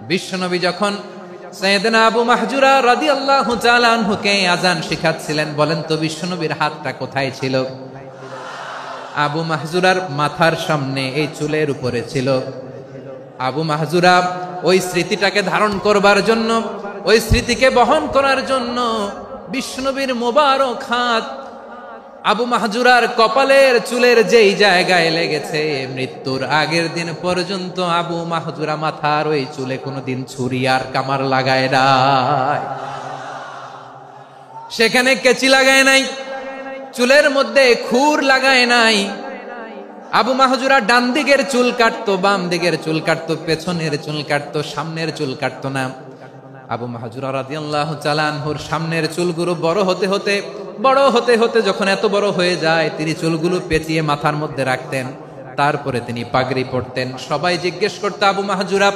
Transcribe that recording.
বিশ্বনবী যখন সাইয়েদনা আবু মাহজুরা রাদিয়াল্লাহু তাআলা আনহুকে আযান শিখাচ্ছিলেন, বলেন তো বিশ্বনবীর হাতটা কোথায় ছিল? আবু মাহজুরার মাথার সামনে, এই চুলের উপরে ছিল। আবু মাহজুরা ওই স্মৃতিটাকে ধারণ করবার জন্য, ওই স্মৃতিকে বহন করার জন্য বিশ্বনবীর মোবারক হাত আবু মাহজুরার কপালের চুলের যেই জায়গায় লেগেছে, মৃত্যুর আগের দিন পর্যন্ত আবু মাহজুরা মাথার ওই চুলে কোনোদিন ছুরি আর কামার লাগায় নাই, সেখানে কেচি লাগায় নাই, চুলের মধ্যে খুর লাগায় নাই। আবু মাহজুরা ডান দিকের চুল কাটতো, বাম দিকের চুল কাটতো, পেছনের চুল কাটতো, সামনের চুল কাটতো না। আবু মাহজুরা রাদিয়াল্লাহু তাআলা আনহুর সামনের চুলগুলো বড় হতে হতে যখন এত বড় হয়ে যায়, তিনি চুলগুলো পেঁচিয়ে মাথার মধ্যে রাখতেন, তারপরে তিনি পাগড়ি পরতেন। সবাই জিজ্ঞেস করতো, আবু মাহজুরা